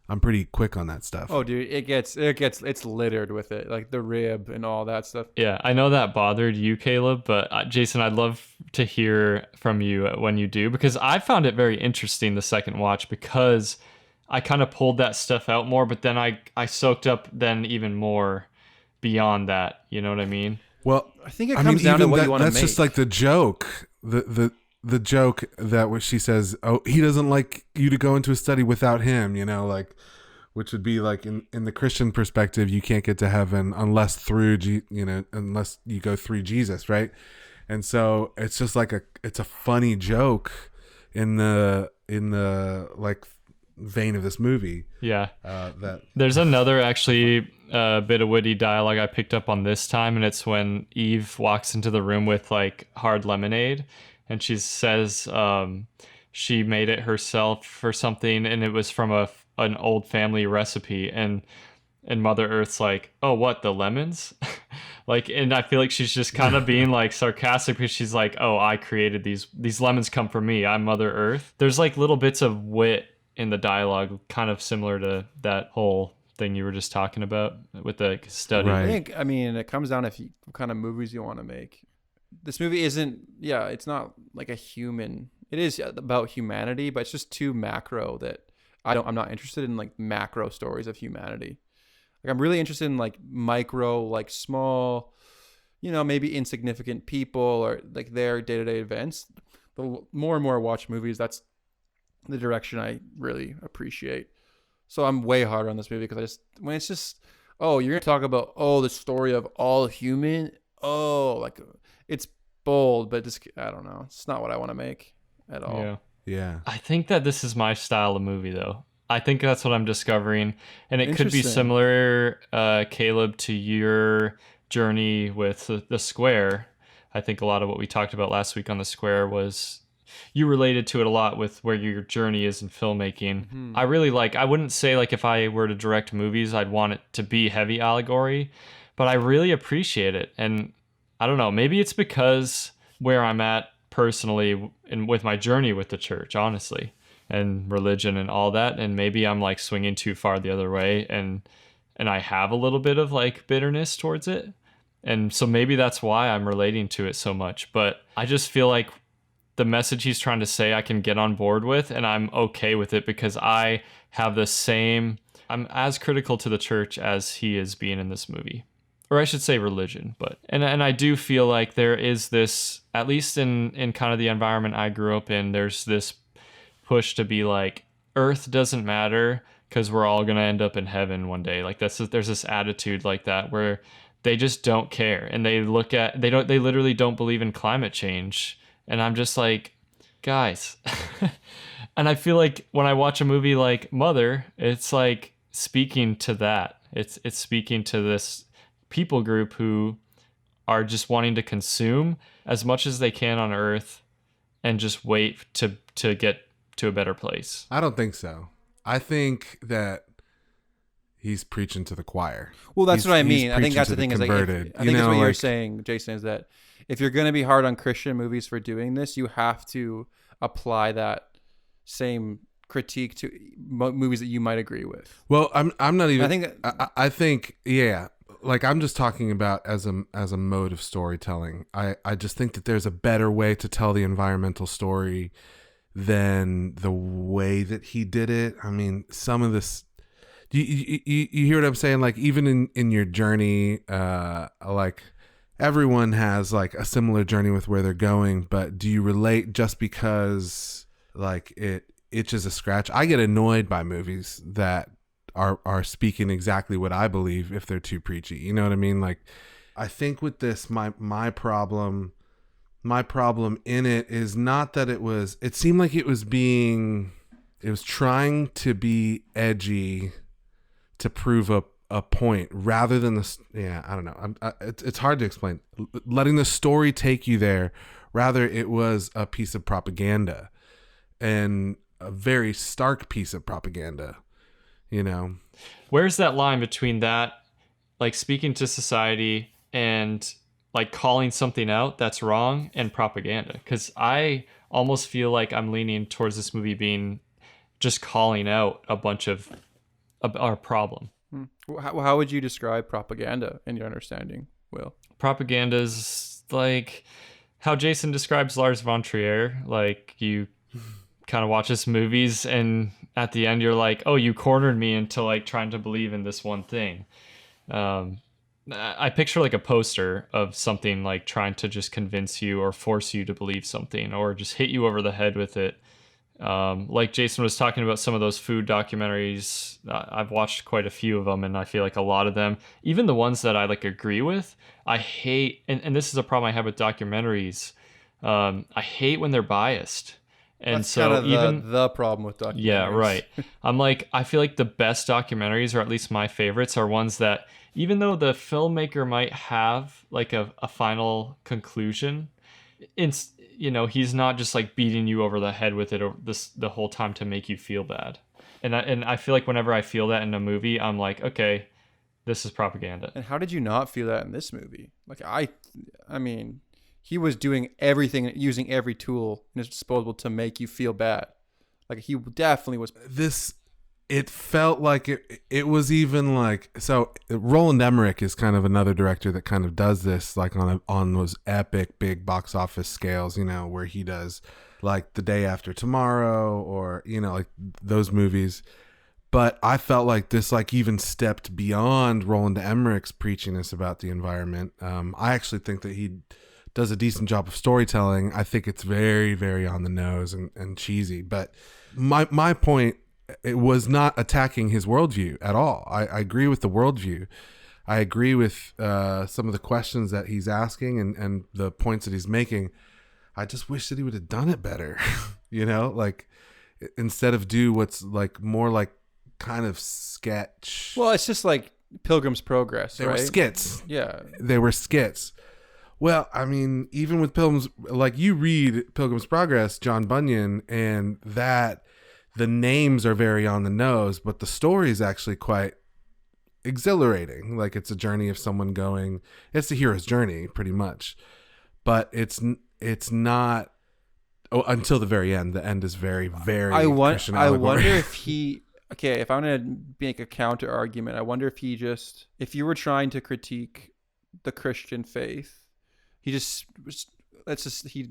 I'm pretty quick on that stuff. Oh, dude, it's littered with it, like the rib and all that stuff. Yeah, I know that bothered you, Caleb, but Jason, I'd love to hear from you when you do, because I found it very interesting the second watch because I kind of pulled that stuff out more, but then I soaked up then even more beyond that. You know what I mean? Well, I think it comes down to what you want to make. That's just like the joke. The joke that she says, oh, he doesn't like you to go into a study without him, you know, like, which would be like in the Christian perspective, you can't get to heaven unless unless you go through Jesus, right? And so it's just like it's a funny joke in the like vein of this movie. Yeah. There's another actually bit of witty dialogue I picked up on this time, and it's when Eve walks into the room with like hard lemonade, and she says she made it herself or something, and it was from an old family recipe, and Mother Earth's like, oh, what, the lemons? Like, and I feel like she's just kind of being like sarcastic because she's like, oh, I created these lemons come from me. I'm Mother Earth. There's like little bits of wit in the dialogue, kind of similar to that whole thing you were just talking about with the study. Right. I mean, it comes down to what kind of movies you want to make. This movie isn't, it's not like a human. It is about humanity, but it's just too macro that I'm not interested in like macro stories of humanity. Like I'm really interested in like micro, like small, maybe insignificant people or like their day-to-day events. The more and more I watch movies, that's the direction I really appreciate. So I'm way harder on this movie because when it's just, oh, you're going to talk about, the story of all human. Oh, like it's bold, but I don't know. It's not what I want to make at all. Yeah. Yeah. I think that this is my style of movie, though. I think that's what I'm discovering. And it could be similar, Caleb, to your journey with the Square. I think a lot of what we talked about last week on the Square was you related to it a lot with where your journey is in filmmaking. Mm-hmm. I wouldn't say like if I were to direct movies, I'd want it to be heavy allegory, but I really appreciate it. And I don't know, maybe it's because where I'm at personally and with my journey with the church, honestly, and religion and all that, and maybe I'm like swinging too far the other way, and I have a little bit of like bitterness towards it, and so maybe that's why I'm relating to it so much. But I just feel like the message he's trying to say I can get on board with, and I'm okay with it because I have I'm as critical to the church as he is being in this movie, or I should say religion. But and I do feel like there is this, at least in kind of the environment I grew up in, there's this push to be like, earth doesn't matter because we're all going to end up in heaven one day. Like there's this attitude like that where they just don't care, and they literally don't believe in climate change. And I'm just like, guys. And I feel like when I watch a movie like Mother, it's like speaking to that. It's speaking to this people group who are just wanting to consume as much as they can on earth and just wait to get to a better place. I don't think so. I think that he's preaching to the choir. Well, that's what I mean. I think that's the thing is like, I think that's what you're saying, Jason, is that if you're going to be hard on Christian movies for doing this, you have to apply that same critique to movies that you might agree with. Well, I'm not even. I think yeah. Like I'm just talking about as a mode of storytelling. I just think that there's a better way to tell the environmental story than the way that he did it. I mean, some of this, you hear what I'm saying? Like even in your journey, like everyone has like a similar journey with where they're going, but do you relate just because like it itches a scratch? I get annoyed by movies that are speaking exactly what I believe if they're too preachy. You know what I mean? Like I think with this, my problem in it is not that it seemed like it was trying to be edgy to prove a point rather than I don't know. It's hard to explain. Letting the story take you there, rather it was a piece of propaganda, and a very stark piece of propaganda, you know. Where's that line between that, like speaking to society and like calling something out that's wrong, and propaganda? Because I almost feel like I'm leaning towards this movie being just calling out a bunch of our problem. How would you describe propaganda in your understanding, Will? Propaganda is like how Jason describes Lars von Trier. Like you kind of watch his movies and at the end you're like, oh, you cornered me into like trying to believe in this one thing. I picture like a poster of something like trying to just convince you or force you to believe something or just hit you over the head with it. Like Jason was talking about some of those food documentaries. I've watched quite a few of them, and I feel like a lot of them, even the ones that I like agree with, I hate, and this is a problem I have with documentaries. I hate when they're biased. And that's so kind of even the problem with documentaries. Yeah, right. I'm like, I feel like the best documentaries, or at least my favorites, are ones that even though the filmmaker might have like a final conclusion, he's not just like beating you over the head with it the whole time to make you feel bad. And I feel like whenever I feel that in a movie, I'm like, okay, this is propaganda. And how did you not feel that in this movie? Like I mean, he was doing everything, using every tool in his disposal to make you feel bad. Like he definitely was. It felt like it was even like, so Roland Emmerich is kind of another director that kind of does this like on those epic big box office scales, you know, where he does like The Day After Tomorrow or, you know, like those movies. But I felt like this like even stepped beyond Roland Emmerich's preachiness about the environment. I actually think that he does a decent job of storytelling. I think it's very, very on the nose and cheesy. But my point, it was not attacking his worldview at all. I agree with the worldview. I agree with some of the questions that he's asking and the points that he's making. I just wish that he would have done it better. You know, like instead of do what's like more like kind of sketch. Well, it's just like Pilgrim's Progress, They right? were skits. Yeah. They were skits. Well, I mean, even with Pilgrim's, like you read Pilgrim's Progress, John Bunyan, and that the names are very on the nose, but the story is actually quite exhilarating. Like it's a journey of someone going, it's the hero's journey pretty much, but it's not until the very end. The end is very, very Christian allegory. I wonder if he, okay, if I'm going to make a counter argument, I wonder if he just, if you were trying to critique the Christian faith, he just,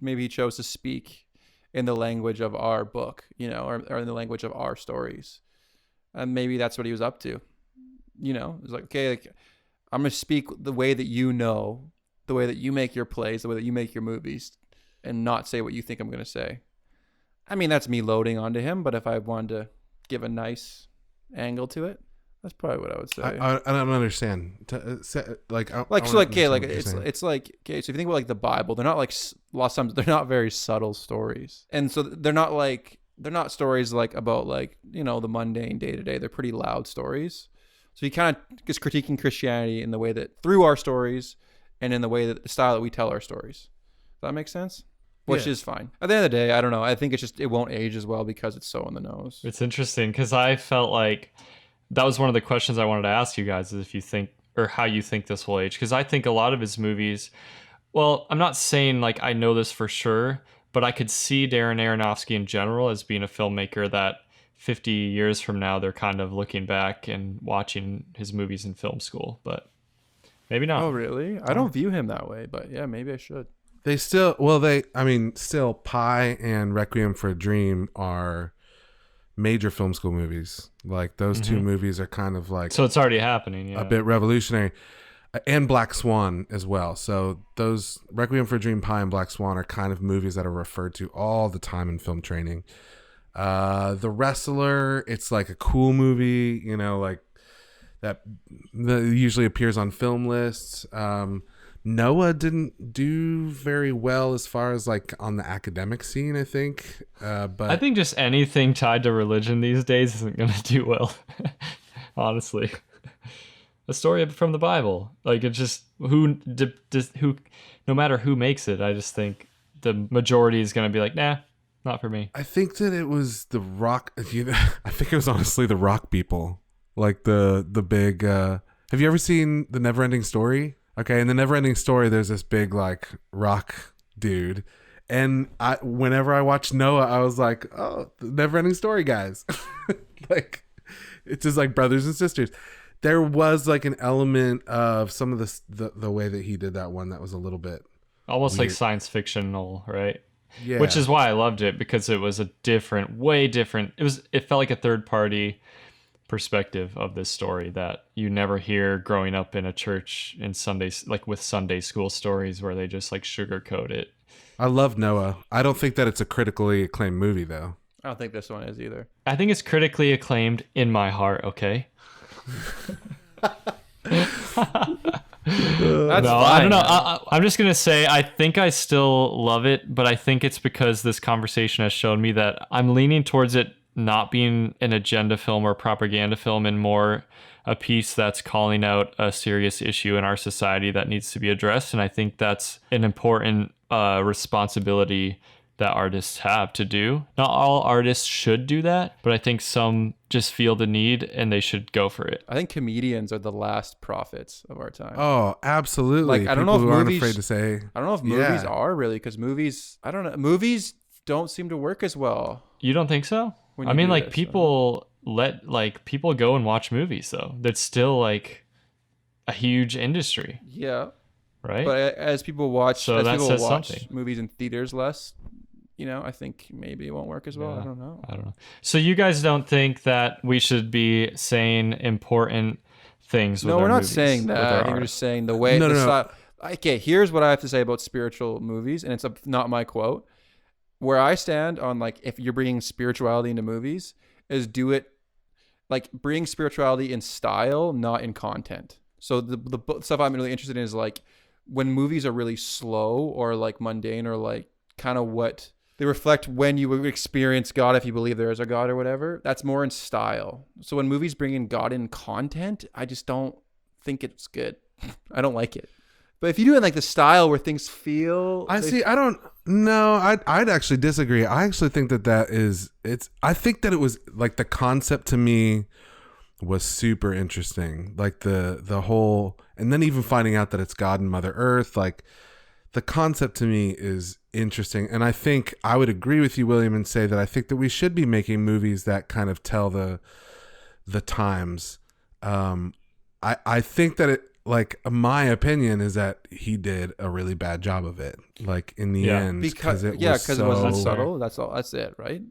maybe he chose to speak in the language of our book, you know, or in the language of our stories. And maybe that's what he was up to. You know, it's like, okay, like, I'm going to speak the way that you know, the way that you make your plays, the way that you make your movies, and not say what you think I'm going to say. I mean, that's me loading onto him, but if I wanted to give a nice angle to it, that's probably what I would say. I don't understand. It's like so if you think about like the Bible, they're not like a lot of times they're not very subtle stories, and so they're not stories like about like, you know, the mundane day to day. They're pretty loud stories. So he kind of is critiquing Christianity in the way that through our stories and in the way that the style that we tell our stories. Does that make sense? Which is fine. At the end of the day, I don't know. I think it's just it won't age as well because it's so on the nose. It's interesting because I felt like that was one of the questions I wanted to ask you guys, is if you think, or how you think this will age. Because I think a lot of his movies, well, I'm not saying like I know this for sure, but I could see Darren Aronofsky in general as being a filmmaker that 50 years from now, they're kind of looking back and watching his movies in film school, but maybe not. Oh, really? I don't view him that way, but yeah, maybe I should. They still, still Pi and Requiem for a Dream are major film school movies. Like those two movies are kind of like, so it's already happening. Yeah. A bit revolutionary, and Black Swan as well. So those Requiem for a Dream, Pi, and Black Swan are kind of movies that are referred to all the time in film training. The Wrestler, it's like a cool movie, you know, like that usually appears on film lists. Noah didn't do very well as far as like on the academic scene, I think. But I think just anything tied to religion these days isn't going to do well. Honestly, a story from the Bible, like it's just who, no matter who makes it, I just think the majority is going to be like, nah, not for me. I think that it was the rock. I think it was honestly the rock people, like the big. Have you ever seen The Neverending Story? Okay, in The Neverending Story, there's this big like rock dude, and whenever I watched Noah, I was like, oh, The Neverending Story guys, like it's just like brothers and sisters. There was like an element of some of the way that he did that one that was a little bit almost weird. Like science fictional, right? Yeah, which is why I loved it, because it was a way different. It felt like a third party perspective of this story that you never hear growing up in a church in Sundays, like with Sunday school stories where they just like sugarcoat it. I love Noah. I don't think that it's a critically acclaimed movie though. I don't think this one is either. I think it's critically acclaimed in my heart. Okay. That's no, fine. I don't know. I'm just gonna say I think I still love it, but I think it's because this conversation has shown me that I'm leaning towards it not being an agenda film or propaganda film, and more a piece that's calling out a serious issue in our society that needs to be addressed. And I think that's an important responsibility that artists have to do. Not all artists should do that, but I think some just feel the need and they should go for it. I think comedians are the last prophets of our time. Oh, absolutely. Like, I don't People know if who aren't movies- afraid to say. I don't know if movies Yeah. are really, because movies, I don't know, movies don't seem to work as well. You don't think so? When I you mean, do like this, people people go and watch movies though. That's still like a huge industry, Yeah. right? But as people watch, So as that people says watch something. movies in theaters less, I think maybe it won't work as well. Yeah. I don't know. I don't know. So you guys don't think that we should be saying important things with No, our we're not movies, saying with that. our I think we're art? just saying the way No, the no, no. style. Okay, here's what I have to say about spiritual movies, and it's not my quote. Where I stand on, like, if you're bringing spirituality into movies, is do it like bring spirituality in style, not in content. So the stuff I'm really interested in is like when movies are really slow or like mundane or like kind of what they reflect when you would experience God, if you believe there is a God or whatever. That's more in style. So when movies bring in God in content, I just don't think it's good. I don't like it. But if you do it in like the style where things feel, I see. I don't know. I'd actually disagree. I actually think I think that it was like the concept to me was super interesting. Like the whole, and then even finding out that it's God and Mother Earth, like the concept to me is interesting. And I think I would agree with you, William, and say that I think that we should be making movies that kind of tell the times. I think that it, like, my opinion is that he did a really bad job of it. Like in the end, because it it wasn't so- subtle. That's all. That's it, right?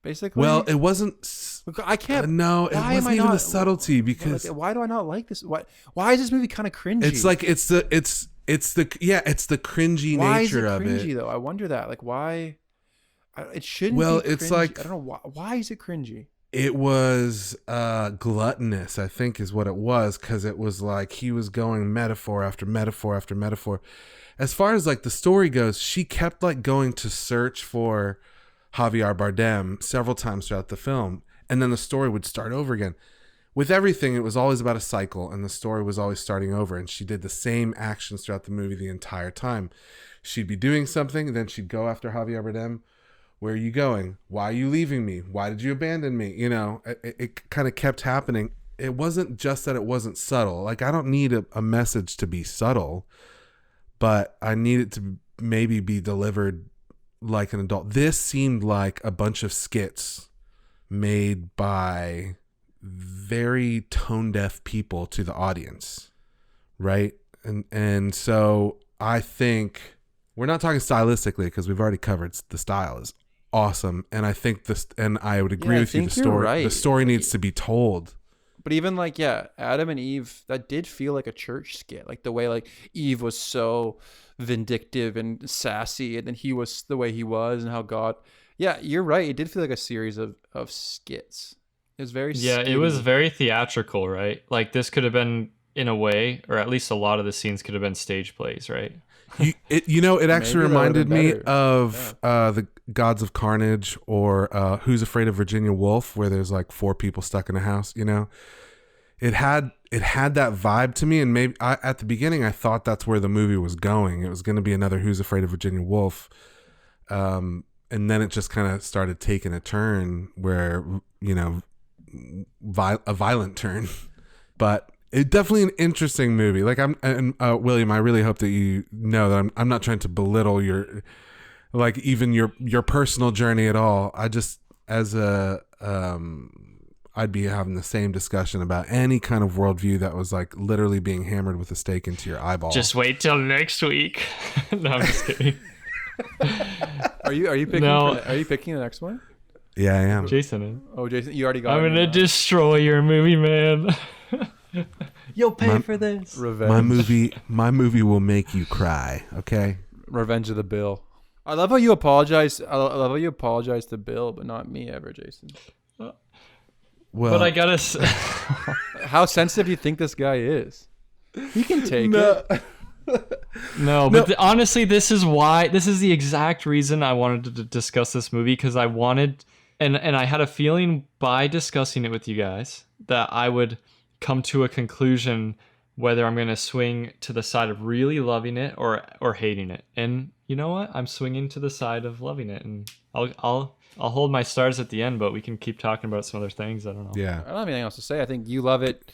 Basically. Well, it wasn't. Look, I can't. No, it why am wasn't I even not- the subtlety because Like, why do I not like this? Why is this movie kind of cringy? it's like it's the cringy why is it nature of cringy it. though? I wonder that. Like, why? It shouldn't. Well, be it's cringy. like- I don't know why is it cringy. It was gluttonous, I think, is what it was, because it was like he was going metaphor after metaphor after metaphor. As far as like the story goes, she kept like going to search for Javier Bardem several times throughout the film, and then the story would start over again. With everything, it was always about a cycle, and the story was always starting over, and she did the same actions throughout the movie the entire time. She'd be doing something, and then she'd go after Javier Bardem. Where are you going? Why are you leaving me? Why did you abandon me? It kind of kept happening. It wasn't just that it wasn't subtle. Like, I don't need a message to be subtle, but I need it to maybe be delivered like an adult. This seemed like a bunch of skits made by very tone deaf people to the audience, right? And so I think we're not talking stylistically, because we've already covered the style is awesome, and I think this, and I would agree Yeah, I with you. think The you're story, right. the story needs to be told. But even like, Adam and Eve, that did feel like a church skit. Like the way like Eve was so vindictive and sassy, and then he was the way he was, and how God. Yeah, you're right. It did feel like a series of skits. It was very Yeah, it was skitty. very theatrical, right? Like this could have been, in a way, or at least a lot of the scenes could have been stage plays, right? It actually Maybe that would've reminded been me better. of the Gods of Carnage, or Who's Afraid of Virginia Woolf, where there's like 4 people stuck in a house. It had that vibe to me, and maybe at the beginning I thought that's where the movie was going. It was going to be another Who's Afraid of Virginia Woolf, and then it just kind of started taking a turn where a violent turn, but. It's definitely an interesting movie. Like William, I really hope that you know that I'm not trying to belittle your, like, even your personal journey at all. I just, as I'd be having the same discussion about any kind of worldview that was like literally being hammered with a stake into your eyeball. Just wait till next week. No, I'm just kidding. Are you picking? No. Are you picking the next one? Yeah, I am. Jason is. Oh, Jason, you already got. I'm it. gonna destroy your movie, man. You'll pay My- for this. Revenge. My movie will make you cry. Okay. Revenge of the Bill. I love how you apologize. I love how you apologize to Bill, but not me ever, Jason. Well, But I gotta. How sensitive do you think this guy is? He can take it. No, but honestly, this is the exact reason I wanted to discuss this movie, because I wanted, and I had a feeling by discussing it with you guys that I would come to a conclusion whether I'm going to swing to the side of really loving it or hating it. And you know what? I'm swinging to the side of loving it, and I'll hold my stars at the end, but we can keep talking about some other things. I don't know. Yeah. I don't have anything else to say. I think you love it.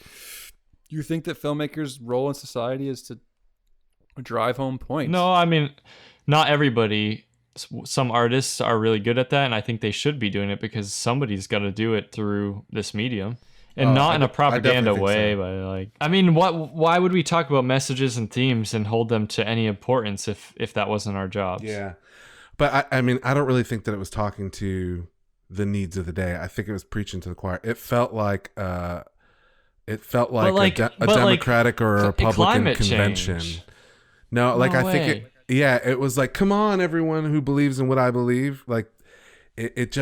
You think that filmmakers' role in society is to drive home points. No, I mean, not everybody. Some artists are really good at that, and I think they should be doing it because somebody's got to do it through this medium. And not in a propaganda way, but like, I mean, why would we talk about messages and themes and hold them to any importance if that wasn't our job? Yeah. But I mean, I don't really think that it was talking to the needs of the day. I think it was preaching to the choir. It felt like a Democratic or a Republican convention. Change. No, like No I think it was like, come on, everyone who believes in what I believe. Like it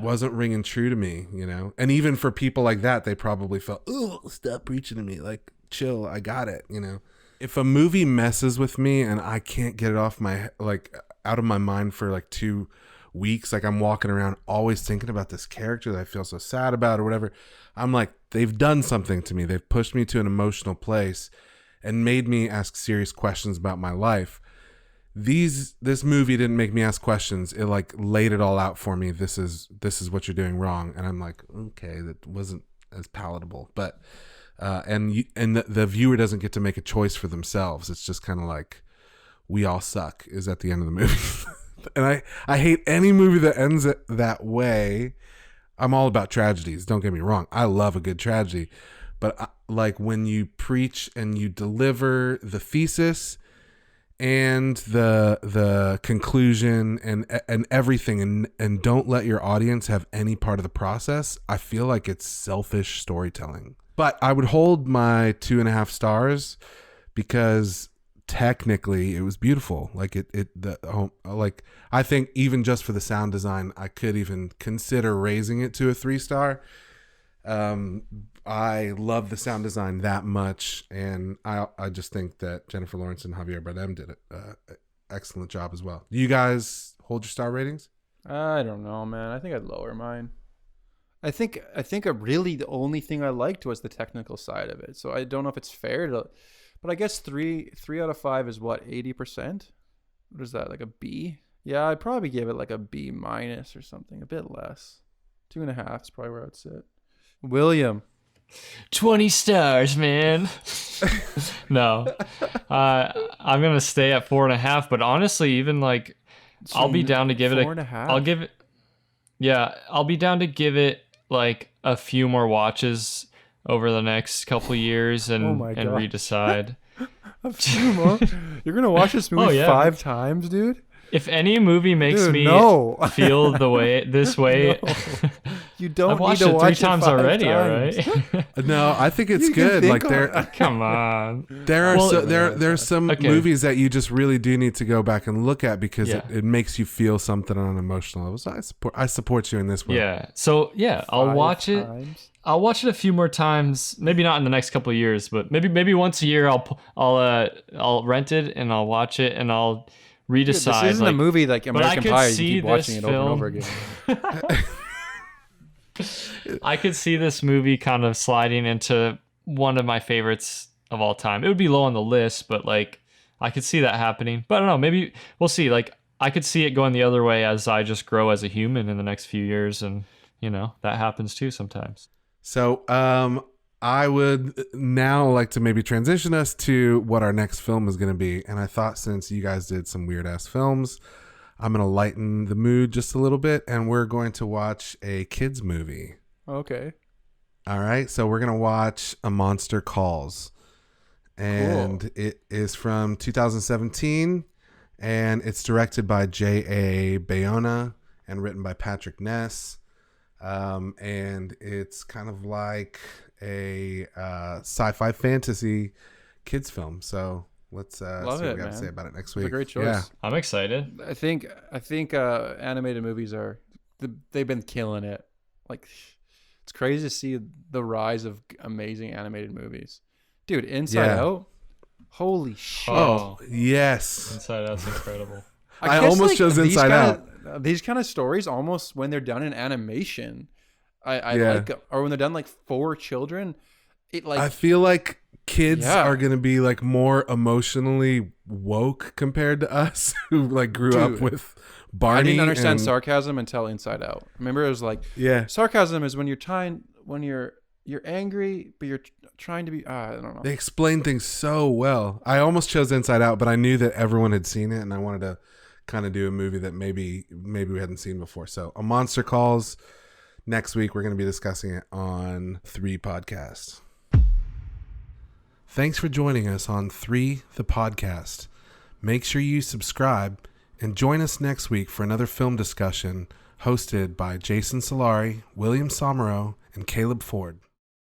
wasn't ringing true to me, you know? And even for people like that, they probably felt, oh, stop preaching to me. Like, chill, I got it, you know? If a movie messes with me and I can't get it off out of my mind for like 2 weeks, like I'm walking around always thinking about this character that I feel so sad about or whatever, I'm like, they've done something to me. They've pushed me to an emotional place and made me ask serious questions about my life. This movie didn't make me ask questions. It like laid it all out for me. This is what you're doing wrong. And I'm like, okay, that wasn't as palatable. But the viewer doesn't get to make a choice for themselves. It's just kind of like, we all suck is at the end of the movie. And I hate any movie that ends it that way. I'm all about tragedies. Don't get me wrong. I love a good tragedy. But like when you preach and you deliver the thesis and the conclusion and everything and don't let your audience have any part of the process, I feel like it's selfish storytelling. But I would hold my 2.5 stars because technically it was beautiful. Like like I think even just for the sound design, I could even consider raising it to a 3-star. I love the sound design that much, and I just think that Jennifer Lawrence and Javier Bardem did an excellent job as well. Do you guys hold your star ratings? I don't know, man. I think I'd lower mine. I think really the only thing I liked was the technical side of it. So I don't know if it's fair to, but I guess 3 out of 5 is what, 80%? What is that, like a B? Yeah, I'd probably give it like a B minus or something, a bit less. 2.5 is probably where I'd sit. William. 20 stars, man. No, I'm gonna stay at 4.5. But honestly, even like, so I'll be down to give it 4.5. I'll give it. Yeah, I'll be down to give it like a few more watches over the next couple of years and redecide. A few more? You're gonna watch this movie 5 times, dude? If any movie makes me feel this way, you don't I've watched need to it watch 3 times already. Times. All right. No, I think it's good. Like come on. There's some movies that you just really do need to go back and look at because it makes you feel something on an emotional level. So I support you in this one. Yeah. So yeah, I'll watch it. I'll watch it a few more times. Maybe not in the next couple of years, but maybe once a year I'll rent it and I'll watch it and I'll redecide. Dude, this isn't a movie like American Pie. You keep watching it over and over again. I could see this movie kind of sliding into one of my favorites of all time. It would be low on the list, but like I could see that happening. But I don't know. Maybe we'll see. Like I could see it going the other way as I just grow as a human in the next few years, and you know that happens too sometimes. So I would now like to maybe transition us to what our next film is going to be. And I thought since you guys did some weird ass films, I'm going to lighten the mood just a little bit. And we're going to watch a kids movie. Okay. All right. So we're going to watch A Monster Calls. And It is from 2017. And it's directed by J.A. Bayona and written by Patrick Ness. And it's kind of like a sci-fi fantasy kids film. So let's see what we got to say about it next week. It's a great choice. Yeah. I'm excited. I think animated movies they've been killing it. Like it's crazy to see the rise of amazing animated movies. Dude, Inside Out. Holy shit. Oh, yes. Inside Out's incredible. I almost chose Inside Out. These kind of stories, almost when they're done in animation, I like, or when they're done like for children, it like. I feel like kids Yeah. are going to be like more emotionally woke compared to us who like grew up Dude, with Barney. I didn't understand and- sarcasm until Inside Out. Remember, it was like Yeah. sarcasm is when you're angry, but you're trying to be. I don't know. They explain things so well. I almost chose Inside Out, but I knew that everyone had seen it, and I wanted to kind of do a movie that maybe we hadn't seen before. So, A Monster Calls. Next week, we're going to be discussing it on 3 Podcast. Thanks for joining us on 3 The Podcast. Make sure you subscribe and join us next week for another film discussion hosted by Jason Solari, William Somero, and Caleb Ford.